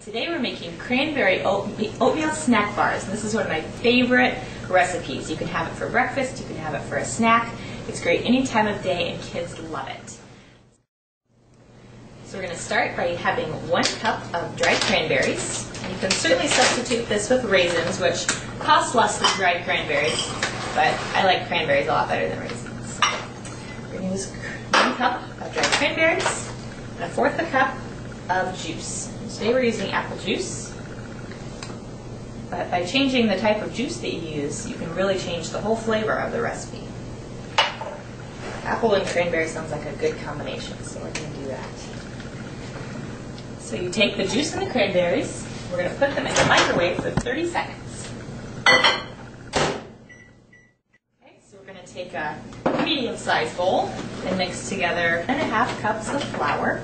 Today we're making cranberry oatmeal snack bars. This is one of my favorite recipes. You can have it for breakfast, you can have it for a snack. It's great any time of day and kids love it. So we're going to start by having 1 cup of dried cranberries. You can certainly substitute this with raisins, which cost less than dried cranberries, but I like cranberries a lot better than raisins. So we're going to use 1 cup of dried cranberries and 1/4 cup of juice. Today we're using apple juice, but by changing the type of juice that you use, you can really change the whole flavor of the recipe. Apple and cranberry sounds like a good combination, so we're going to do that. So you take the juice and the cranberries, we're going to put them in the microwave for 30 seconds. Okay, so we're going to take a medium-sized bowl and mix together 1.5 cups of flour.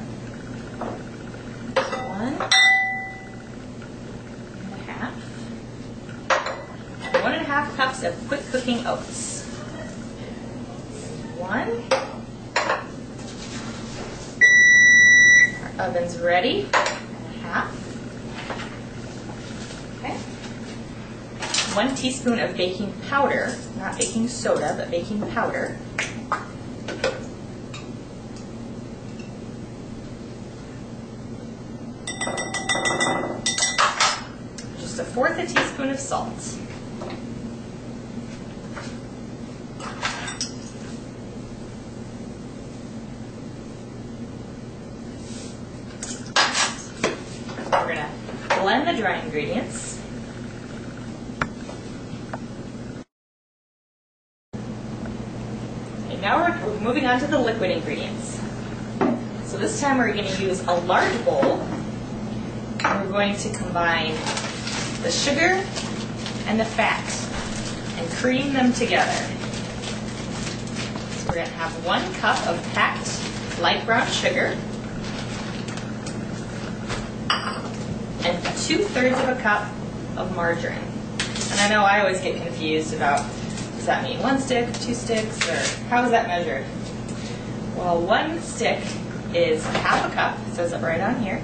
1.5 cups of quick cooking oats. 1. Our oven's ready. 1/2. Okay. 1 teaspoon of baking powder, not baking soda, but baking powder. Just 1/4 teaspoon of salt. We're going to blend the dry ingredients. And now we're moving on to the liquid ingredients. So this time we're going to use a large bowl. And we're going to combine the sugar and the fat and cream them together. So we're going to have 1 cup of packed light brown sugar and 2/3 of a cup of margarine. And I know I always get confused about, does that mean 1 stick, 2 sticks, or how is that measured? Well, 1 stick is 1/2 cup, it says it right on here.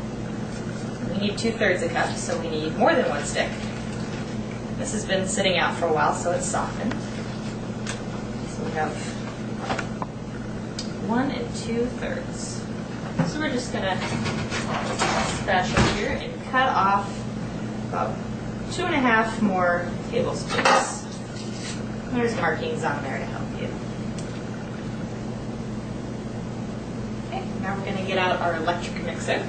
We need 2/3 a cup, so we need more than 1 stick. This has been sitting out for a while, so it's softened. So we have 1 2/3. So we're just going to spatula here and cut off about 2.5 more tablespoons. There's markings on there to help you. Okay, now we're going to get out our electric mixer.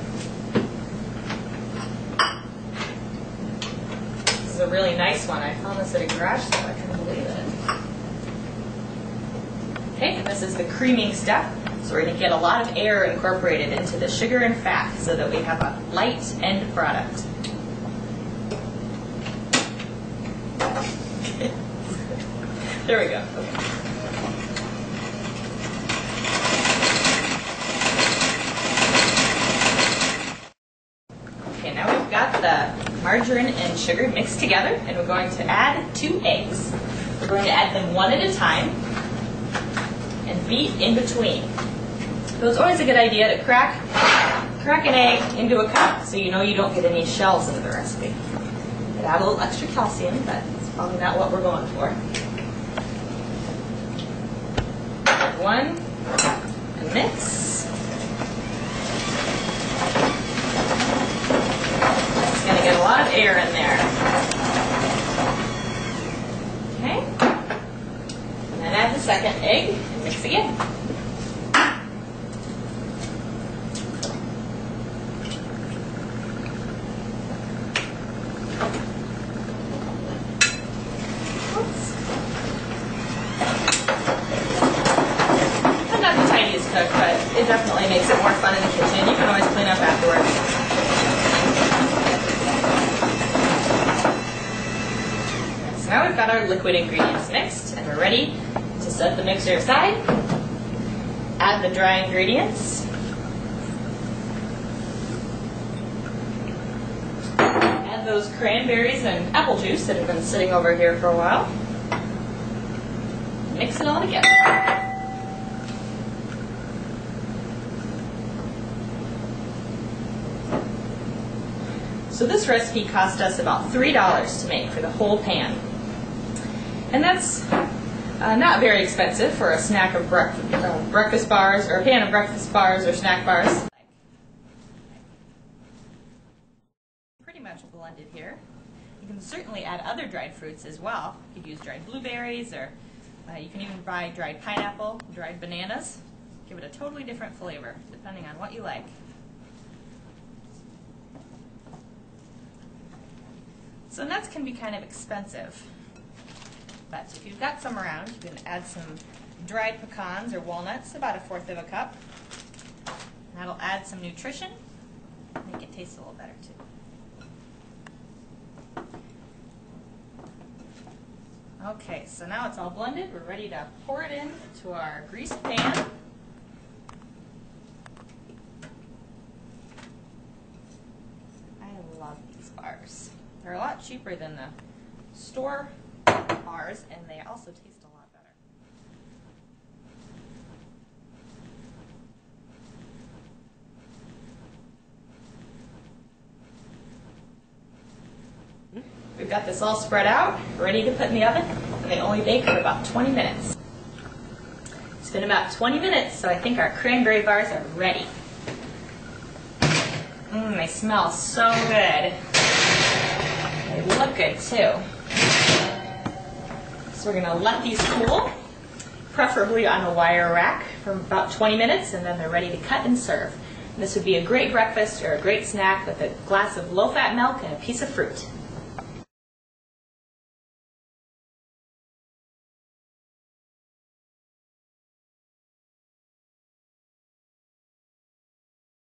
This is a really nice one. I found this at a garage sale. I couldn't believe it. Okay, and this is the creaming step. So we're going to get a lot of air incorporated into the sugar and fat so that we have a light end product. There we go. Okay. Okay, now we've got the margarine and sugar mixed together, and we're going to add 2 eggs. We're going to add them 1 at a time and beat in between. So it's always a good idea to crack an egg into a cup so you know you don't get any shells into the recipe. It adds a little extra calcium, but it's probably not what we're going for. Add 1 and mix. It's going to get a lot of air in there. Okay. And then add the 2nd egg and mix again. But it definitely makes it more fun in the kitchen. You can always clean up afterwards. So now we've got our liquid ingredients mixed, and we're ready to set the mixer aside. Add the dry ingredients. Add those cranberries and apple juice that have been sitting over here for a while. Mix it all together. So this recipe cost us about $3 to make for the whole pan. And that's not very expensive for a snack of breakfast bars, or a pan of breakfast bars or snack bars. Pretty much blended here. You can certainly add other dried fruits as well. You could use dried blueberries, or you can even buy dried pineapple, dried bananas. Give it a totally different flavor, depending on what you like. So nuts can be kind of expensive, but if you've got some around, you can add some dried pecans or walnuts, about 1/4 of a cup. That'll add some nutrition, make it taste a little better too. Okay, so now it's all blended. We're ready to pour it into our greased pan. I love these bars. They're a lot cheaper than the store bars, and they also taste a lot better. We've got this all spread out, ready to put in the oven, and they only bake for about 20 minutes. It's been about 20 minutes, so I think our cranberry bars are ready. They smell so good. They look good too. So we're going to let these cool, preferably on a wire rack, for about 20 minutes, and then they're ready to cut and serve. And this would be a great breakfast or a great snack with a glass of low-fat milk and a piece of fruit.